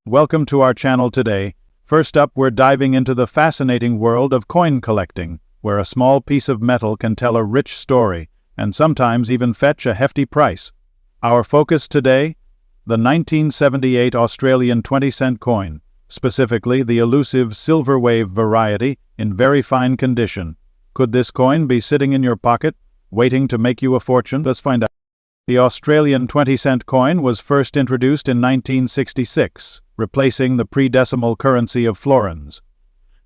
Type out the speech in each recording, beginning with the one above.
Welcome to our channel today. First up, we're diving into the fascinating world of coin collecting, where a small piece of metal can tell a rich story, and sometimes even fetch a hefty price. Our focus today? The 1978 Australian 20-cent coin, specifically the elusive silver wave variety in very fine condition. Could this coin be sitting in your pocket, waiting to make you a fortune? Let's find out. The Australian 20-cent coin was first introduced in 1966, replacing the pre-decimal currency of florins.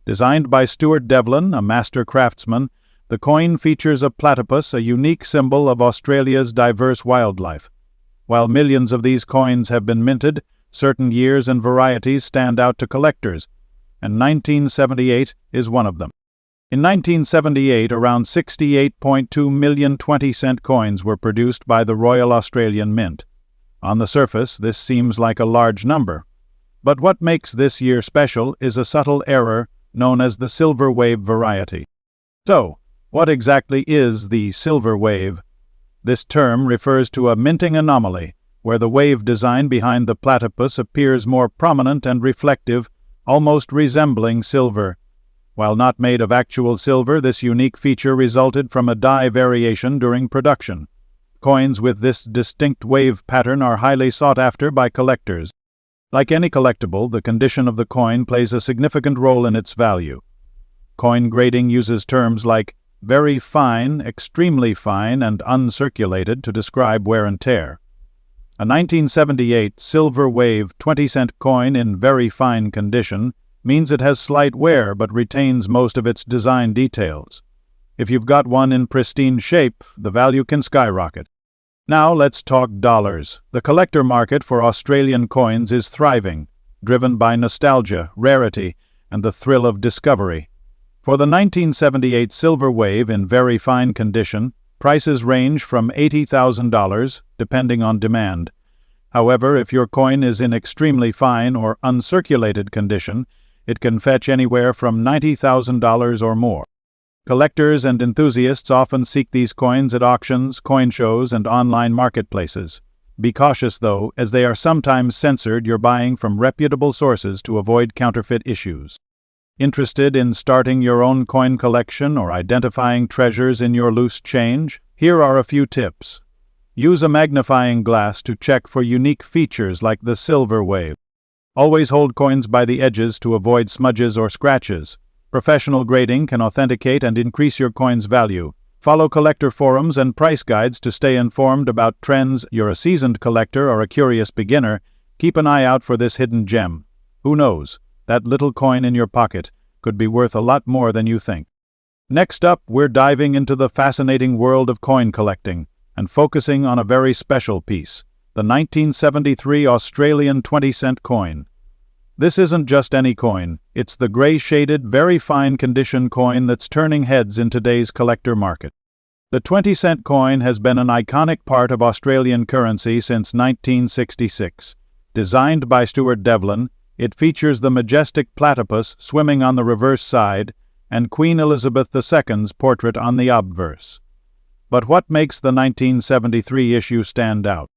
Designed by Stuart Devlin, a master craftsman, the coin features a platypus, a unique symbol of Australia's diverse wildlife. While millions of these coins have been minted, certain years and varieties stand out to collectors, and 1978 is one of them. In 1978, around 68.2 million 20-cent coins were produced by the Royal Australian Mint. On the surface, this seems like a large number. But what makes this year special is a subtle error known as the silver wave variety. So, what exactly is the silver wave? This term refers to a minting anomaly, where the wave design behind the platypus appears more prominent and reflective, almost resembling silver. While not made of actual silver, this unique feature resulted from a dye variation during production. Coins with this distinct wave pattern are highly sought after by collectors. Like any collectible, the condition of the coin plays a significant role in its value. Coin grading uses terms like very fine, extremely fine, and uncirculated to describe wear and tear. A 1978 silver wave 20-cent coin in very fine condition means it has slight wear but retains most of its design details. If you've got one in pristine shape, the value can skyrocket. Now let's talk dollars. The collector market for Australian coins is thriving, driven by nostalgia, rarity, and the thrill of discovery. For the 1978 silver wave in very fine condition, prices range from $80,000, depending on demand. However, if your coin is in extremely fine or uncirculated condition, it can fetch anywhere from $90,000 or more. Collectors and enthusiasts often seek these coins at auctions, coin shows, and online marketplaces. Be cautious, though, as they are sometimes censored. You're buying from reputable sources to avoid counterfeit issues. Interested in starting your own coin collection or identifying treasures in your loose change? Here are a few tips. Use a magnifying glass to check for unique features like the silver wave. Always hold coins by the edges to avoid smudges or scratches. Professional grading can authenticate and increase your coin's value. Follow collector forums and price guides to stay informed about trends. You're a seasoned collector or a curious beginner, keep an eye out for this hidden gem. Who knows, that little coin in your pocket could be worth a lot more than you think. Next up, we're diving into the fascinating world of coin collecting and focusing on a very special piece, the 1973 Australian 20-cent coin. This isn't just any coin, it's the gray-shaded, very fine condition coin that's turning heads in today's collector market. The 20-cent coin has been an iconic part of Australian currency since 1966. Designed by Stuart Devlin, it features the majestic platypus swimming on the reverse side and Queen Elizabeth II's portrait on the obverse. But what makes the 1973 issue stand out?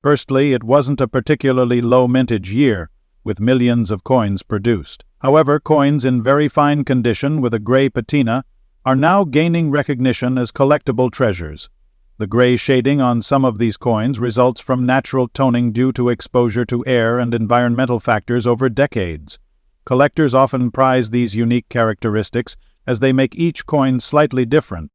Firstly, it wasn't a particularly low mintage year, with millions of coins produced. However, coins in very fine condition with a gray patina are now gaining recognition as collectible treasures. The gray shading on some of these coins results from natural toning due to exposure to air and environmental factors over decades. Collectors often prize these unique characteristics as they make each coin slightly different.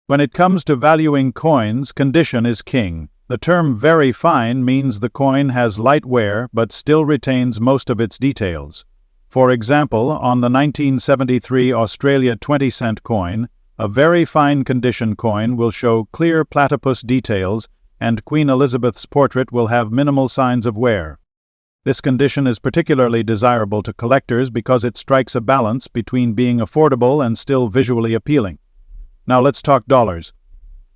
When it comes to valuing coins, condition is king. The term very fine means the coin has light wear but still retains most of its details. For example, on the 1973 Australia 20-cent coin, a very fine condition coin will show clear platypus details and Queen Elizabeth's portrait will have minimal signs of wear. This condition is particularly desirable to collectors because it strikes a balance between being affordable and still visually appealing. Now let's talk dollars.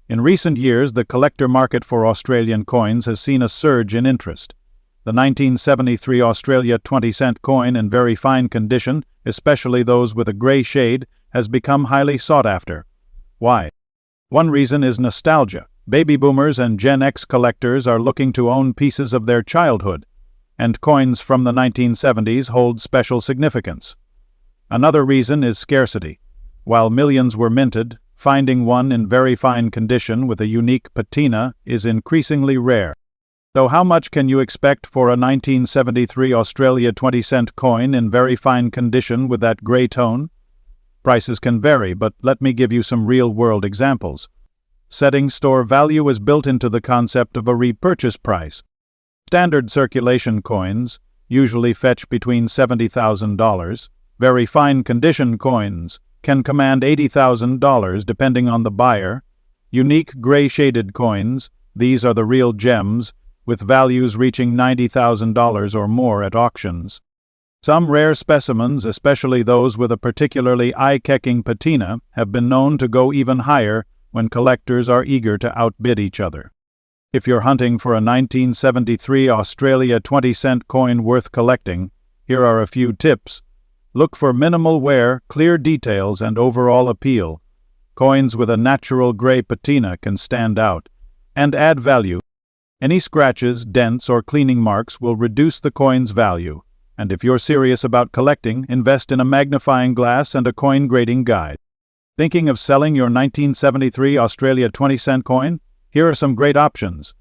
In recent years, the collector market for Australian coins has seen a surge in interest. The 1973 Australia 20-cent coin in very fine condition, especially those with a gray shade, has become highly sought after. Why? One reason is nostalgia. Baby boomers and Gen X collectors are looking to own pieces of their childhood. and coins from the 1970s hold special significance. Another reason is scarcity. While millions were minted, finding one in very fine condition with a unique patina is increasingly rare. So how much can you expect for a 1973 Australia 20-cent coin in very fine condition with that grey tone? Prices can vary, but let me give you some real-world examples. Setting store value is built into the concept of a repurchase price. Standard circulation coins usually fetch between $70,000. Very fine condition coins can command $80,000 depending on the buyer. Unique gray-shaded coins, these are the real gems, with values reaching $90,000 or more at auctions. Some rare specimens, especially those with a particularly eye-catching patina, have been known to go even higher when collectors are eager to outbid each other. If you're hunting for a 1973 Australia 20-cent coin worth collecting, here are a few tips. Look for minimal wear, clear details, and overall appeal. Coins with a natural gray patina can stand out and add value. Any scratches, dents, or cleaning marks will reduce the coin's value. And if you're serious about collecting, invest in a magnifying glass and a coin grading guide. Thinking of selling your 1973 Australia 20-cent coin? Here are some great options.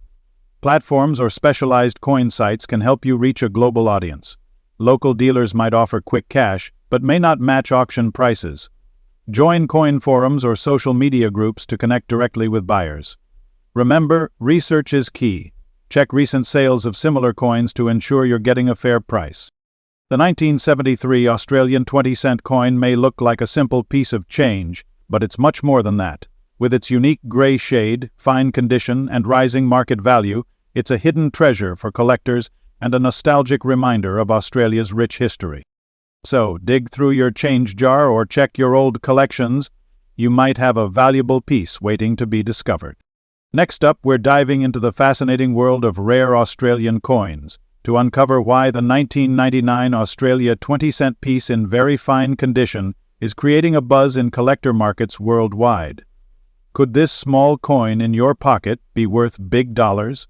Platforms or specialized coin sites can help you reach a global audience. Local dealers might offer quick cash, but may not match auction prices. Join coin forums or social media groups to connect directly with buyers. Remember, research is key. Check recent sales of similar coins to ensure you're getting a fair price. The 1973 Australian 20-cent coin may look like a simple piece of change, but it's much more than that. With its unique gray shade, fine condition, and rising market value, it's a hidden treasure for collectors and a nostalgic reminder of Australia's rich history. So, dig through your change jar or check your old collections. You might have a valuable piece waiting to be discovered. Next up, we're diving into the fascinating world of rare Australian coins to uncover why the 1999 Australia 20-cent piece in very fine condition is creating a buzz in collector markets worldwide. Could this small coin in your pocket be worth big dollars?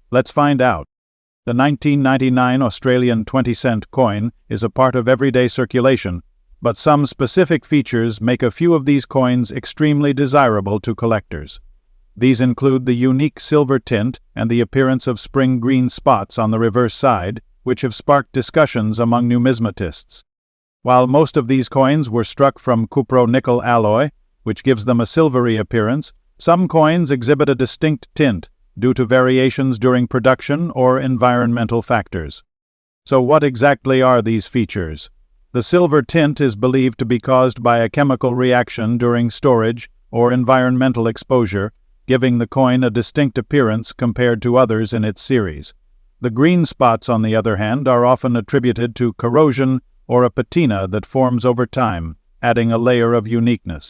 Let's find out. The 1999 Australian 20-cent coin is a part of everyday circulation, but some specific features make a few of these coins extremely desirable to collectors. These include the unique silver tint and the appearance of spring green spots on the reverse side, which have sparked discussions among numismatists. While most of these coins were struck from cupro-nickel alloy, which gives them a silvery appearance, some coins exhibit a distinct tint due to variations during production or environmental factors. So what exactly are these features? The silver tint is believed to be caused by a chemical reaction during storage or environmental exposure, giving the coin a distinct appearance compared to others in its series. The green spots, on the other hand, are often attributed to corrosion or a patina that forms over time, adding a layer of uniqueness.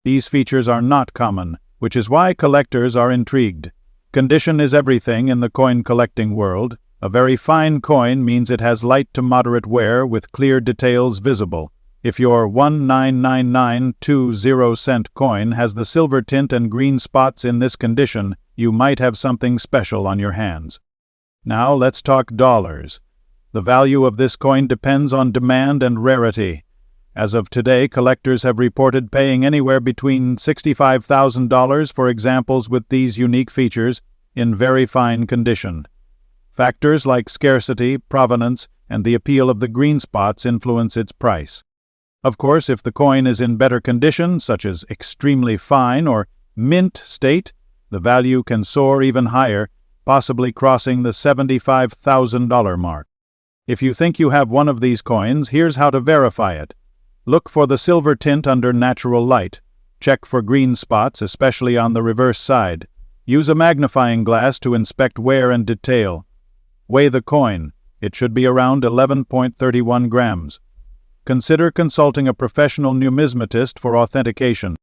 These features are not common, which is why collectors are intrigued. Condition is everything in the coin collecting world. A very fine coin means it has light to moderate wear with clear details visible. If your 199920-cent coin has the silver tint and green spots in this condition, you might have something special on your hands. Now let's talk dollars. The value of this coin depends on demand and rarity. As of today, collectors have reported paying anywhere between $65,000 for examples with these unique features in very fine condition. Factors like scarcity, provenance, and the appeal of the green spots influence its price. Of course, if the coin is in better condition, such as extremely fine or mint state, the value can soar even higher, possibly crossing the $75,000 mark. If you think you have one of these coins, here's how to verify it. Look for the silver tint under natural light. Check for green spots, especially on the reverse side. Use a magnifying glass to inspect wear and detail. Weigh the coin. It should be around 11.31 grams. Consider consulting a professional numismatist for authentication.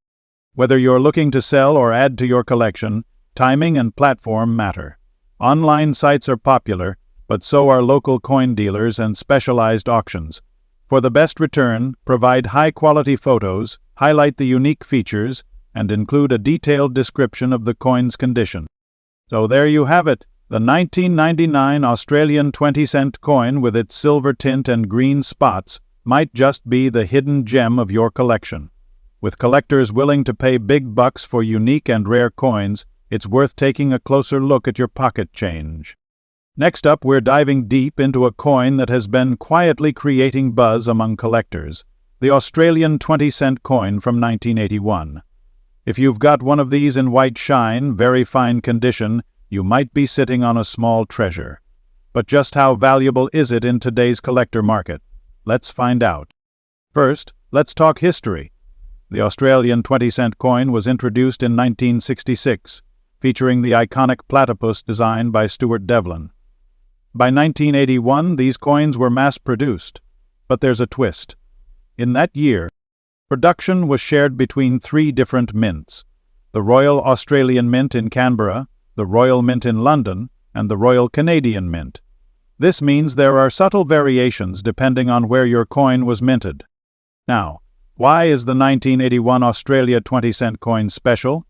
Whether you're looking to sell or add to your collection, timing and platform matter. Online sites are popular, but so are local coin dealers and specialized auctions. For the best return, provide high-quality photos, highlight the unique features, and include a detailed description of the coin's condition. So there you have it. The 1999 Australian 20-cent coin with its silver tint and green spots might just be the hidden gem of your collection. With collectors willing to pay big bucks for unique and rare coins, it's worth taking a closer look at your pocket change. Next up, we're diving deep into a coin that has been quietly creating buzz among collectors, the Australian 20-cent coin from 1981. If you've got one of these in white shine, very fine condition, you might be sitting on a small treasure. But just how valuable is it in today's collector market? Let's find out. First, let's talk history. The Australian 20-cent coin was introduced in 1966, featuring the iconic platypus design by Stuart Devlin. By 1981, these coins were mass-produced. But there's a twist. In that year, production was shared between three different mints: the Royal Australian Mint in Canberra, the Royal Mint in London, and the Royal Canadian Mint. This means there are subtle variations depending on where your coin was minted. Now, why is the 1981 Australia 20-cent coin special?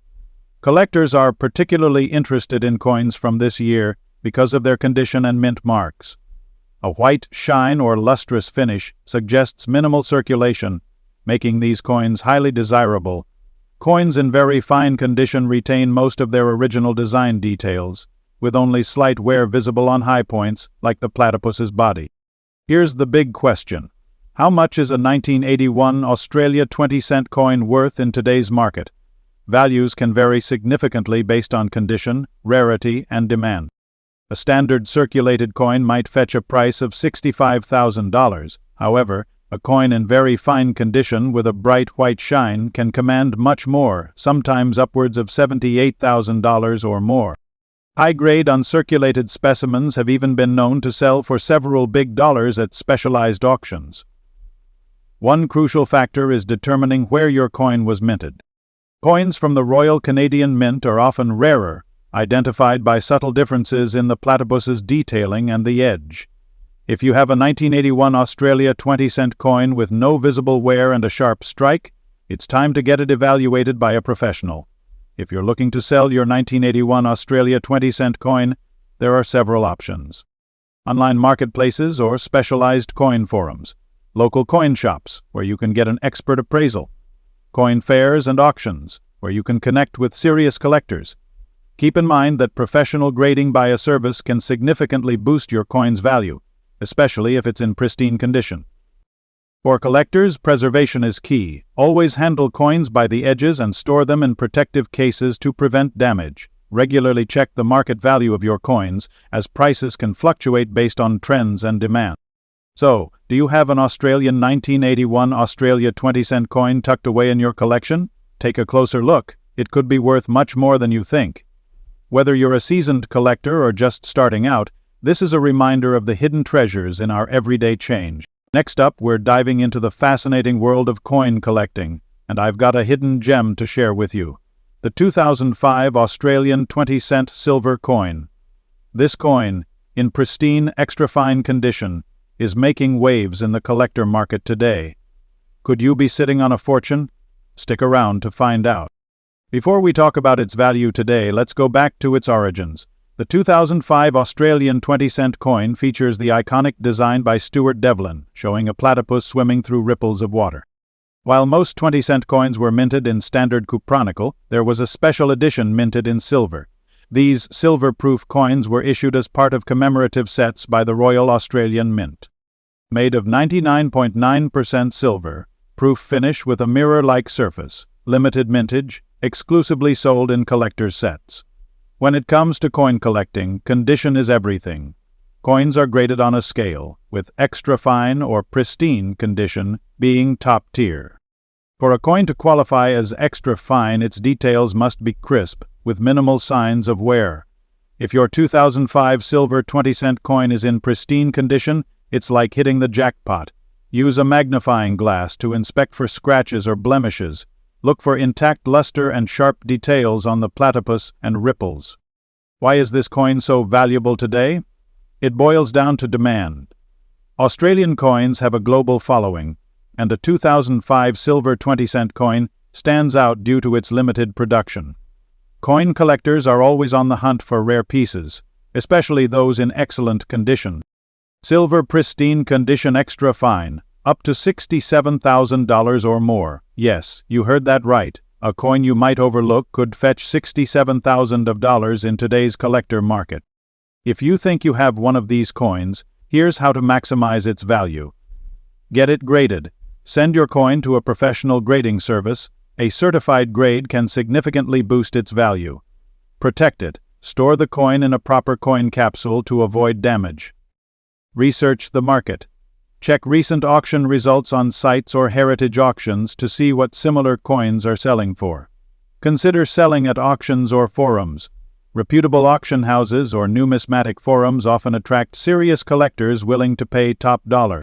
Collectors are particularly interested in coins from this year because of their condition and mint marks. A white shine or lustrous finish suggests minimal circulation, making these coins highly desirable. Coins in very fine condition retain most of their original design details, with only slight wear visible on high points, like the platypus's body. Here's the big question. How much is a 1981 Australia 20-cent coin worth in today's market? Values can vary significantly based on condition, rarity, and demand. A standard circulated coin might fetch a price of $65,000. However, a coin in very fine condition with a bright white shine can command much more, sometimes upwards of $78,000 or more. High-grade uncirculated specimens have even been known to sell for several big dollars at specialized auctions. One crucial factor is determining where your coin was minted. Coins from the Royal Canadian Mint are often rarer, identified by subtle differences in the platypus's detailing and the edge. If you have a 1981 Australia 20-cent coin with no visible wear and a sharp strike, it's time to get it evaluated by a professional. If you're looking to sell your 1981 Australia 20-cent coin, there are several options: online marketplaces or specialized coin forums, local coin shops where you can get an expert appraisal, coin fairs and auctions where you can connect with serious collectors. Keep in mind that professional grading by a service can significantly boost your coin's value, especially if it's in pristine condition. For collectors, preservation is key. Always handle coins by the edges and store them in protective cases to prevent damage. Regularly check the market value of your coins, as prices can fluctuate based on trends and demand. So, do you have an Australian 1981 Australia 20-cent coin tucked away in your collection? Take a closer look. It could be worth much more than you think. Whether you're a seasoned collector or just starting out, this is a reminder of the hidden treasures in our everyday change. Next up, we're diving into the fascinating world of coin collecting, and I've got a hidden gem to share with you: the 2005 Australian 20-cent silver coin. This coin, in pristine, extra-fine condition, is making waves in the collector market today. Could you be sitting on a fortune? Stick around to find out. Before we talk about its value today, let's go back to its origins. The 2005 Australian 20-cent coin features the iconic design by Stuart Devlin, showing a platypus swimming through ripples of water. While most 20-cent coins were minted in standard cupronical, there was a special edition minted in silver. These silver-proof coins were issued as part of commemorative sets by the Royal Australian Mint. Made of 99.9% silver, proof finish with a mirror-like surface, limited mintage, exclusively sold in collector's sets. When it comes to coin collecting, condition is everything. Coins are graded on a scale, with extra fine or pristine condition being top tier. For a coin to qualify as extra fine, its details must be crisp, with minimal signs of wear. If your 2005 silver 20-cent coin is in pristine condition, it's like hitting the jackpot. Use a magnifying glass to inspect for scratches or blemishes. Look for intact luster and sharp details on the platypus and ripples. Why is this coin so valuable today? It boils down to demand. Australian coins have a global following, and a 2005 silver 20-cent coin stands out due to its limited production. Coin collectors are always on the hunt for rare pieces, especially those in excellent condition. Silver pristine condition extra fine, up to $67,000 or more. Yes, you heard that right. A coin you might overlook could fetch $67,000 in today's collector market. If you think you have one of these coins, here's how to maximize its value. Get it graded. Send your coin to a professional grading service. A certified grade can significantly boost its value. Protect it. Store the coin in a proper coin capsule to avoid damage. Research the market. Check recent auction results on sites or heritage auctions to see what similar coins are selling for. Consider selling at auctions or forums. Reputable auction houses or numismatic forums often attract serious collectors willing to pay top dollar.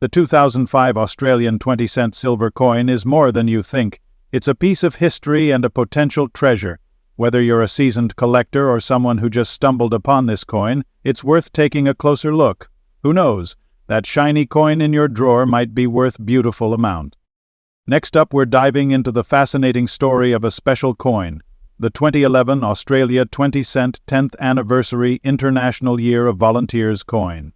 The 2005 Australian 20-cent silver coin is more than you think. It's a piece of history and a potential treasure. Whether you're a seasoned collector or someone who just stumbled upon this coin, it's worth taking a closer look. Who knows? That shiny coin in your drawer might be worth beautiful amount. Next up, we're diving into the fascinating story of a special coin, the 2011 Australia 20-cent 10th Anniversary International Year of Volunteers coin.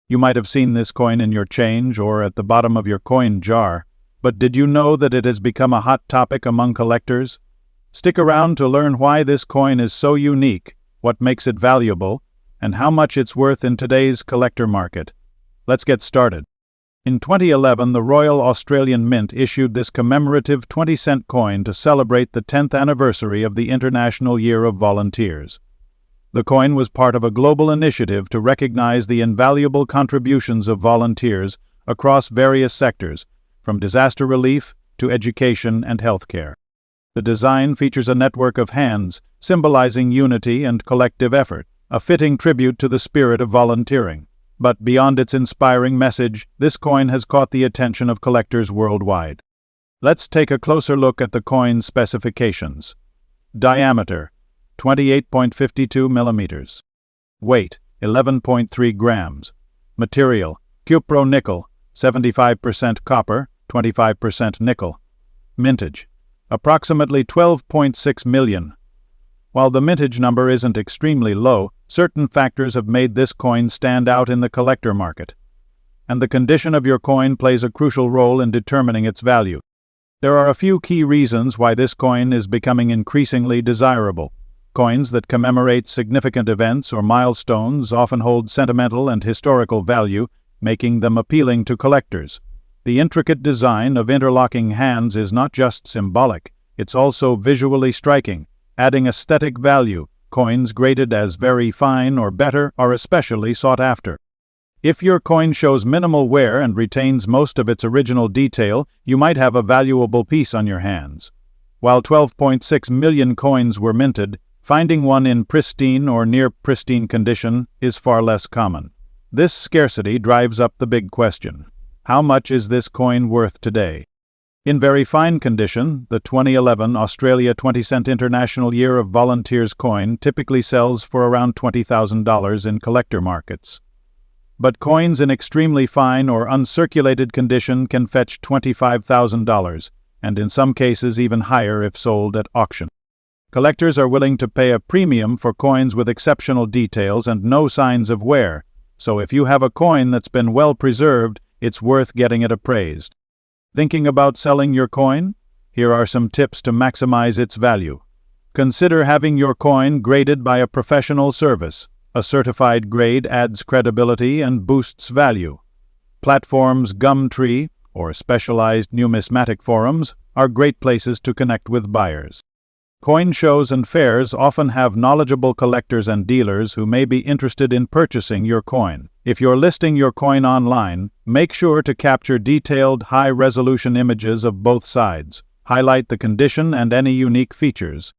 You might have seen this coin in your change or at the bottom of your coin jar, but did you know that it has become a hot topic among collectors? Stick around to learn why this coin is so unique, what makes it valuable, and how much it's worth in today's collector market. Let's get started. In 2011, the Royal Australian Mint issued this commemorative 20-cent coin to celebrate the 10th anniversary of the International Year of Volunteers. The coin was part of a global initiative to recognize the invaluable contributions of volunteers across various sectors, from disaster relief to education and healthcare. The design features a network of hands, symbolizing unity and collective effort, a fitting tribute to the spirit of volunteering. But beyond its inspiring message, this coin has caught the attention of collectors worldwide. Let's take a closer look at the coin's specifications. Diameter, 28.52 millimeters. Weight, 11.3 grams. Material, cupro-nickel, 75% copper, 25% nickel. Mintage, approximately 12.6 million. While the mintage number isn't extremely low, certain factors have made this coin stand out in the collector market. And the condition of your coin plays a crucial role in determining its value. There are a few key reasons why this coin is becoming increasingly desirable. Coins that commemorate significant events or milestones often hold sentimental and historical value, making them appealing to collectors. The intricate design of interlocking hands is not just symbolic, it's also visually striking, adding aesthetic value. Coins graded as very fine or better are especially sought after. If your coin shows minimal wear and retains most of its original detail, you might have a valuable piece on your hands. While 12.6 million coins were minted, finding one in pristine or near pristine condition is far less common. This scarcity drives up the big question: how much is this coin worth today? In very fine condition, the 2011 Australia 20-cent International Year of Volunteers coin typically sells for around $20,000 in collector markets. But coins in extremely fine or uncirculated condition can fetch $25,000, and in some cases even higher if sold at auction. Collectors are willing to pay a premium for coins with exceptional details and no signs of wear, so if you have a coin that's been well preserved, it's worth getting it appraised. Thinking about selling your coin? Here are some tips to maximize its value. Consider having your coin graded by a professional service. A certified grade adds credibility and boosts value. Platforms Gumtree, or specialized numismatic forums, are great places to connect with buyers. Coin shows and fairs often have knowledgeable collectors and dealers who may be interested in purchasing your coin. If you're listing your coin online, make sure to capture detailed, high-resolution images of both sides. Highlight the condition and any unique features.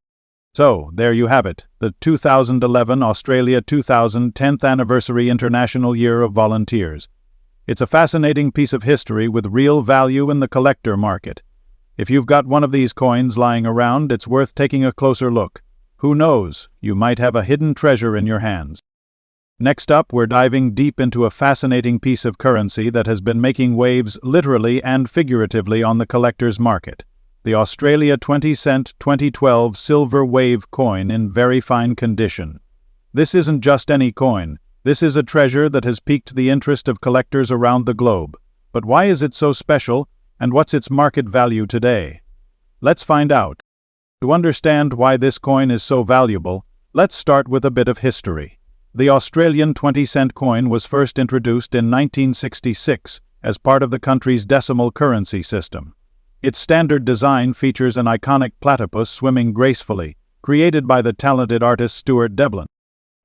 So, there you have it, the 2011 Australia 10th Anniversary International Year of Volunteers. It's a fascinating piece of history with real value in the collector market. If you've got one of these coins lying around, it's worth taking a closer look. Who knows, you might have a hidden treasure in your hands. Next up, we're diving deep into a fascinating piece of currency that has been making waves literally and figuratively on the collector's market. The Australia 20-cent 2012 silver wave coin in very fine condition. This isn't just any coin. This is a treasure that has piqued the interest of collectors around the globe. But why is it so special, and what's its market value today? Let's find out. To understand why this coin is so valuable, let's start with a bit of history. The Australian 20-cent coin was first introduced in 1966 as part of the country's decimal currency system. Its standard design features an iconic platypus swimming gracefully, created by the talented artist Stuart Devlin.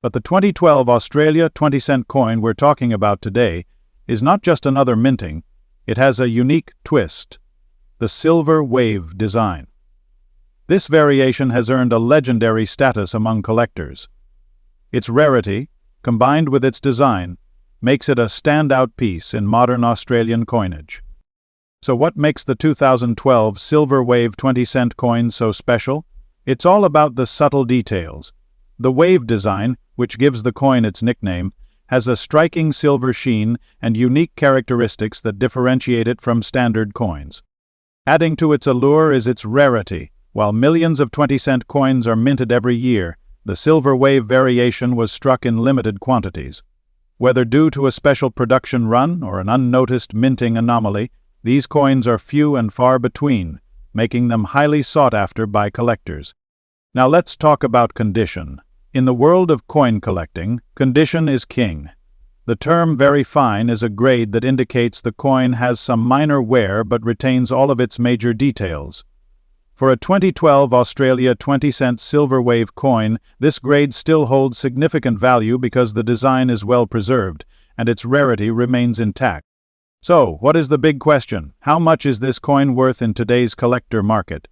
But the 2012 Australia 20-cent coin we're talking about today is not just another minting, it has a unique twist: the silver wave design. This variation has earned a legendary status among collectors. Its rarity, combined with its design, makes it a standout piece in modern Australian coinage. So what makes the 2012 Silver Wave 20-cent coin so special? It's all about the subtle details. The wave design, which gives the coin its nickname, has a striking silver sheen and unique characteristics that differentiate it from standard coins. Adding to its allure is its rarity. While millions of 20-cent coins are minted every year, the silver wave variation was struck in limited quantities. Whether due to a special production run or an unnoticed minting anomaly, these coins are few and far between, making them highly sought after by collectors. Now let's talk about condition. In the world of coin collecting, condition is king. The term very fine is a grade that indicates the coin has some minor wear but retains all of its major details. For a 2012 Australia 20-cent silver wave coin, this grade still holds significant value because the design is well preserved and its rarity remains intact. So, what is the big question? How much is this coin worth in today's collector market?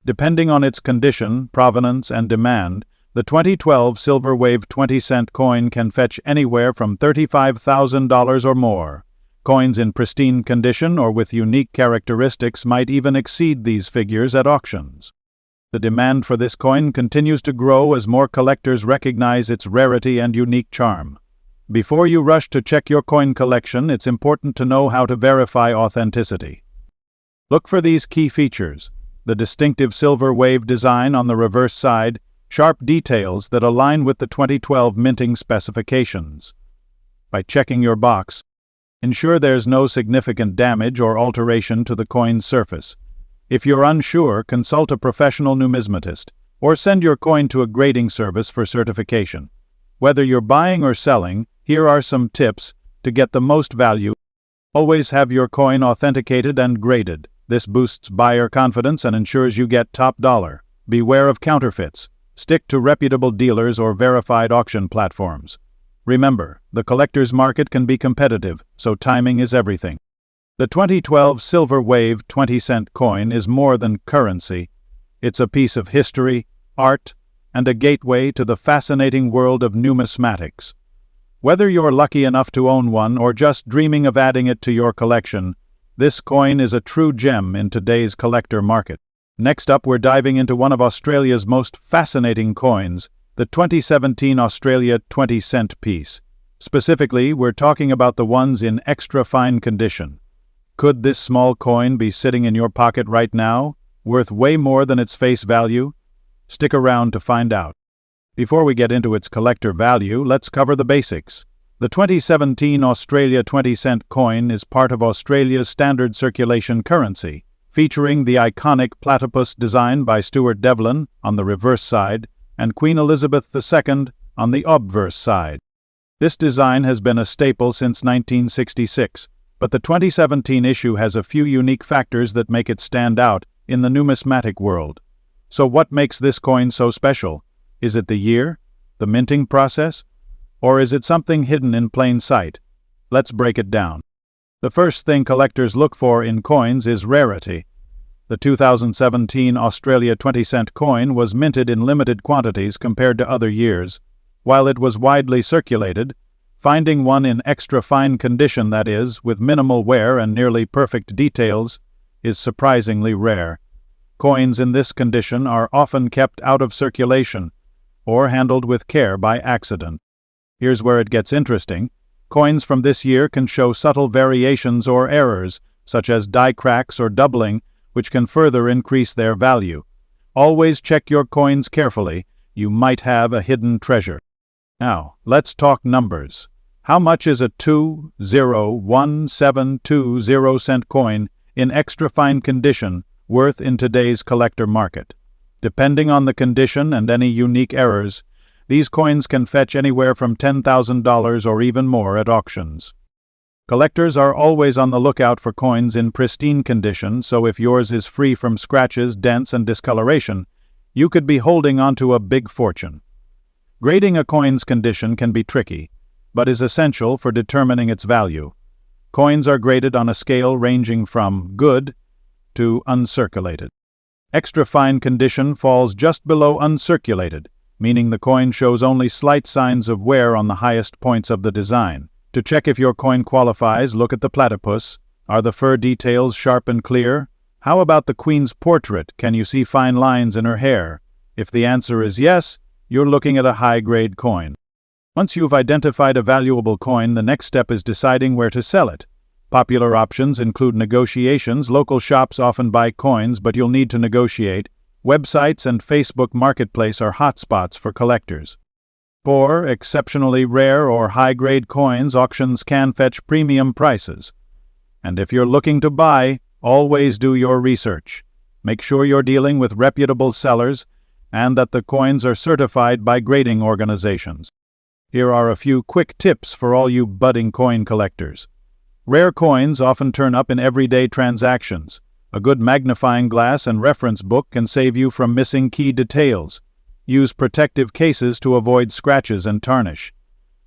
Depending on its condition, provenance, and demand, the 2012 Silver Wave 20-cent coin can fetch anywhere from $35,000 or more. Coins in pristine condition or with unique characteristics might even exceed these figures at auctions. The demand for this coin continues to grow as more collectors recognize its rarity and unique charm. Before you rush to check your coin collection, it's important to know how to verify authenticity. Look for these key features: the distinctive silver wave design on the reverse side, sharp details that align with the 2012 minting specifications. By checking your box, ensure there's no significant damage or alteration to the coin's surface. If you're unsure, consult a professional numismatist, or send your coin to a grading service for certification. Whether you're buying or selling, here are some tips to get the most value. Always have your coin authenticated and graded. This boosts buyer confidence and ensures you get top dollar. Beware of counterfeits. Stick to reputable dealers or verified auction platforms. Remember, the collector's market can be competitive, so timing is everything. The 2012 Silver Wave 20-cent coin is more than currency. It's a piece of history, art, and a gateway to the fascinating world of numismatics. Whether you're lucky enough to own one or just dreaming of adding it to your collection, this coin is a true gem in today's collector market. Next up, we're diving into one of Australia's most fascinating coins, the 2017 Australia 20-cent piece. Specifically, we're talking about the ones in extra fine condition. Could this small coin be sitting in your pocket right now, worth way more than its face value? Stick around to find out. Before we get into its collector value, let's cover the basics. The 2017 Australia 20-cent coin is part of Australia's standard circulation currency, featuring the iconic platypus design by Stuart Devlin on the reverse side and Queen Elizabeth II on the obverse side. This design has been a staple since 1966, but the 2017 issue has a few unique factors that make it stand out in the numismatic world. So what makes this coin so special? Is it the year, the minting process, or is it something hidden in plain sight? Let's break it down. The first thing collectors look for in coins is rarity. The 2017 Australia 20-cent coin was minted in limited quantities compared to other years. While it was widely circulated, finding one in extra fine condition, that is, with minimal wear and nearly perfect details, is surprisingly rare. Coins in this condition are often kept out of circulation or handled with care by accident. Here's where it gets interesting. Coins from this year can show subtle variations or errors, such as die cracks or doubling, which can further increase their value. Always check your coins carefully. You might have a hidden treasure. Now, let's talk numbers. How much is a 201,720 coin in extra fine condition worth in today's collector market? Depending on the condition and any unique errors, these coins can fetch anywhere from $10,000 or even more at auctions. Collectors are always on the lookout for coins in pristine condition, so if yours is free from scratches, dents, and discoloration, you could be holding onto a big fortune. Grading a coin's condition can be tricky, but is essential for determining its value. Coins are graded on a scale ranging from good to uncirculated. Extra fine condition falls just below uncirculated, meaning the coin shows only slight signs of wear on the highest points of the design. To check if your coin qualifies, look at the platypus. Are the fur details sharp and clear? How about the queen's portrait? Can you see fine lines in her hair? If the answer is yes, you're looking at a high-grade coin. Once you've identified a valuable coin, the next step is deciding where to sell it. Popular options include negotiations. Local shops often buy coins, but you'll need to negotiate. Websites and Facebook Marketplace are hotspots for collectors. For exceptionally rare or high-grade coins, auctions can fetch premium prices. And if you're looking to buy, always do your research. Make sure you're dealing with reputable sellers and that the coins are certified by grading organizations. Here are a few quick tips for all you budding coin collectors. Rare coins often turn up in everyday transactions. A good magnifying glass and reference book can save you from missing key details. Use protective cases to avoid scratches and tarnish.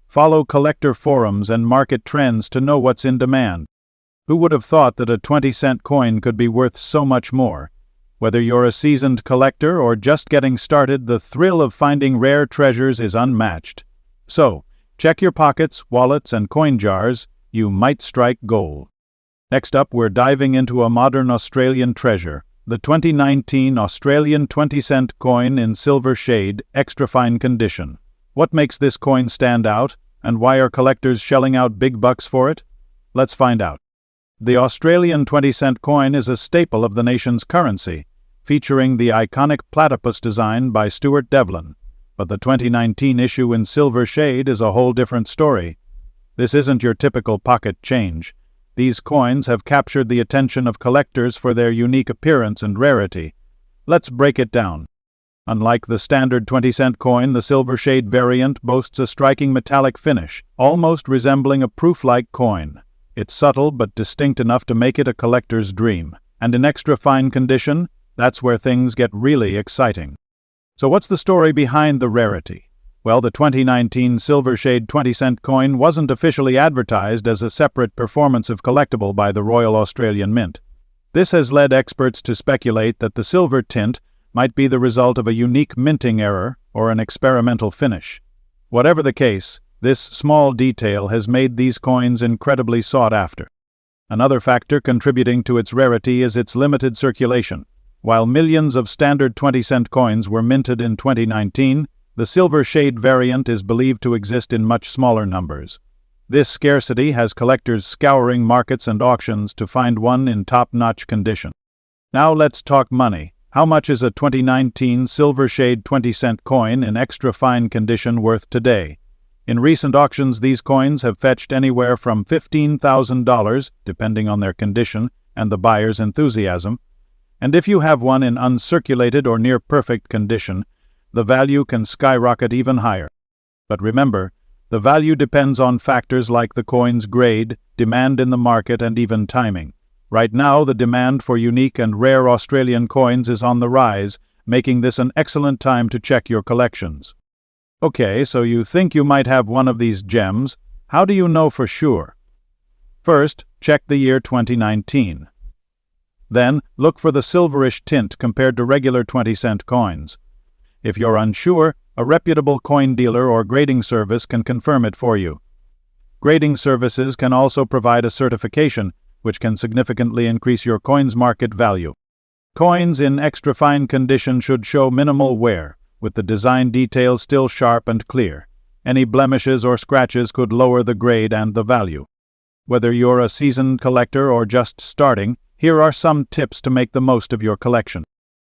Follow collector forums and market trends to know what's in demand. Who would have thought that a 20-cent coin could be worth so much more? Whether you're a seasoned collector or just getting started, the thrill of finding rare treasures is unmatched. So, check your pockets, wallets, and coin jars. You might strike gold. Next up, we're diving into a modern Australian treasure, the 2019 Australian 20-cent coin in silver shade, extra fine condition. What makes this coin stand out, and why are collectors shelling out big bucks for it? Let's find out. The Australian 20-cent coin is a staple of the nation's currency, featuring the iconic platypus design by Stuart Devlin. But the 2019 issue in silver shade is a whole different story. This isn't your typical pocket change. These coins have captured the attention of collectors for their unique appearance and rarity. Let's break it down. Unlike the standard 20-cent coin, the silver shade variant boasts a striking metallic finish, almost resembling a proof-like coin. It's subtle but distinct enough to make it a collector's dream. And in extra fine condition, that's where things get really exciting. So what's the story behind the rarity? Well, the 2019 Silver Shade 20-cent coin wasn't officially advertised as a separate performative collectible by the Royal Australian Mint. This has led experts to speculate that the silver tint might be the result of a unique minting error or an experimental finish. Whatever the case, this small detail has made these coins incredibly sought after. Another factor contributing to its rarity is its limited circulation. While millions of standard 20-cent coins were minted in 2019, the silver shade variant is believed to exist in much smaller numbers. This scarcity has collectors scouring markets and auctions to find one in top-notch condition. Now let's talk money. How much is a 2019 silver shade 20-cent coin in extra fine condition worth today? In recent auctions, these coins have fetched anywhere from $15,000, depending on their condition and the buyer's enthusiasm. And if you have one in uncirculated or near-perfect condition, the value can skyrocket even higher. But remember, the value depends on factors like the coin's grade, demand in the market, and even timing. Right now, the demand for unique and rare Australian coins is on the rise, making this an excellent time to check your collections. Okay, so you think you might have one of these gems. How do you know for sure? First, check the year 2019. Then, look for the silverish tint compared to regular 20-cent coins. If you're unsure, a reputable coin dealer or grading service can confirm it for you. Grading services can also provide a certification, which can significantly increase your coin's market value. Coins in extra fine condition should show minimal wear, with the design details still sharp and clear. Any blemishes or scratches could lower the grade and the value. Whether you're a seasoned collector or just starting, here are some tips to make the most of your collection.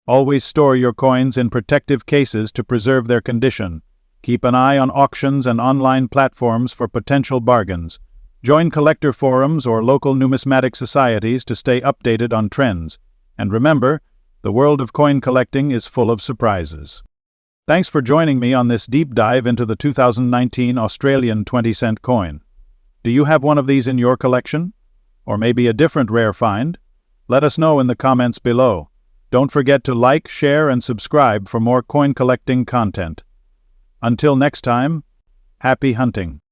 Always store your coins in protective cases to preserve their condition. Keep an eye on auctions and online platforms for potential bargains. Join collector forums or local numismatic societies to stay updated on trends. And remember, the world of coin collecting is full of surprises. Thanks for joining me on this deep dive into the 2019 Australian 20-cent coin. Do you have one of these in your collection? Or maybe a different rare find? Let us know in the comments below. Don't forget to like, share, and subscribe for more coin collecting content. Until next time, happy hunting.